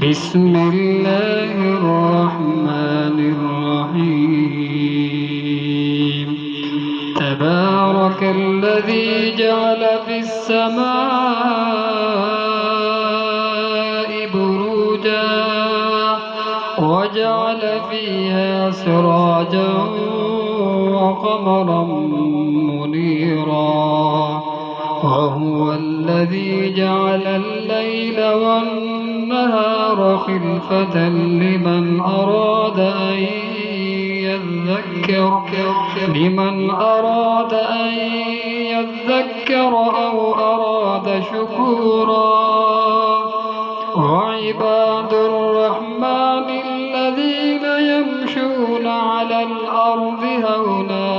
بسم الله الرحمن الرحيم. تبارك الذي جعل في السماء بروجا وجعل فيها سراجا وقمرا منيرا وهو الذي جعل الليل والنهار خلفة لمن أراد أن يذكر أو أراد شكورا. وعباد الرحمن الذين يمشون على الأرض هونا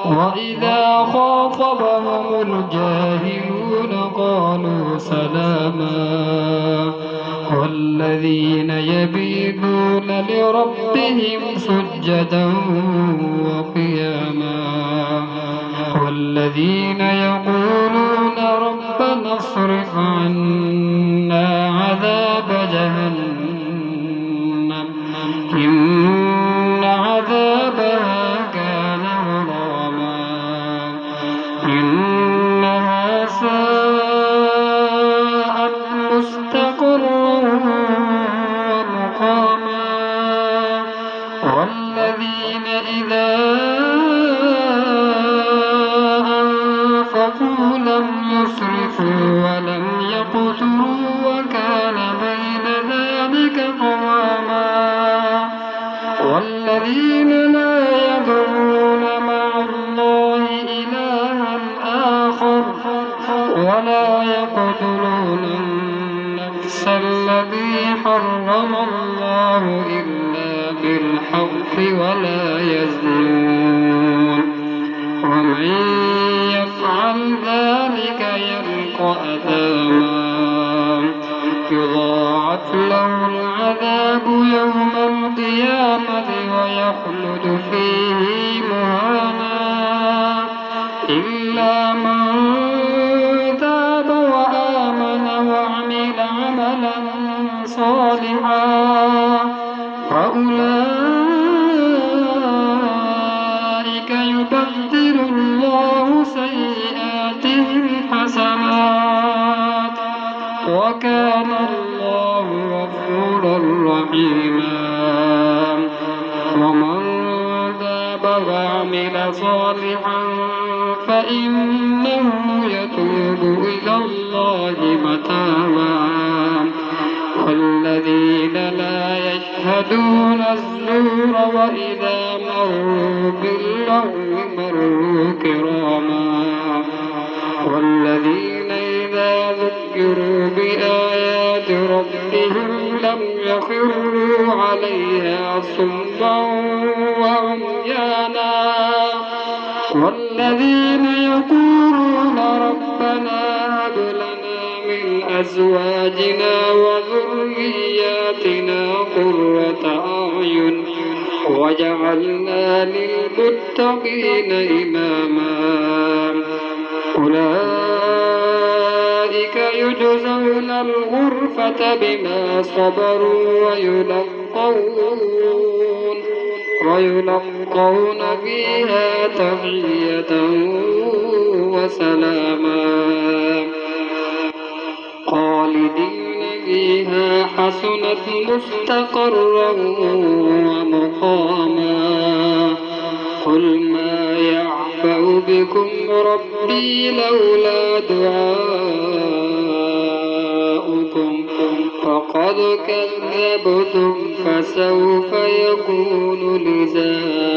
وإذا خاطبهم الجاهلون قالوا سلاما. والذين يبيتون لربهم سجدا وقياما والذين يقولون ربنا اصرف عنا عذاب جهنم إن عذابها كان غراما إنها ساءت مستقرا ومقاما. والذين إذا أنفقوا لم يسرفوا ولم يقتروا وكان بين ذلك قواما. والذين لا يدعون مع الله إلها آخر ولا يقتلون النفس الذي حرم الله إلا بالحق ولا يزنون ومن يفعل ذلك يلقى أثاما يضاعف له العذاب يوم القيامة ويخلد فيه مهانا إلا من تاب وآمن وعمل عملا صالحا فأولئك يبدل الله سيئاتهم حسنات وكان الله غفورا رحيما. ومن تاب وعمل صالحا فإنه يتوب إلى الله متابا. والذين لا يشهدون الزور وإذا مروا باللغو مروا كراما. والذين إذا ذكروا بآيات ربهم لم يخروا عليها صما وعميانا. والذين يقولون ربنا هب لنا من أزواجنا وذرياتنا قرة أعين وجعلنا للمتقين إماما. أولئك يجزون الغرفة بما صبروا ويلقون فيها تحية وسلاما خالدين فيها حسنت مستقرا ومقاما. قل ما يعبأ بكم ربي لولا دعاؤكم فقد كذبتم فسوف يكون لزاما.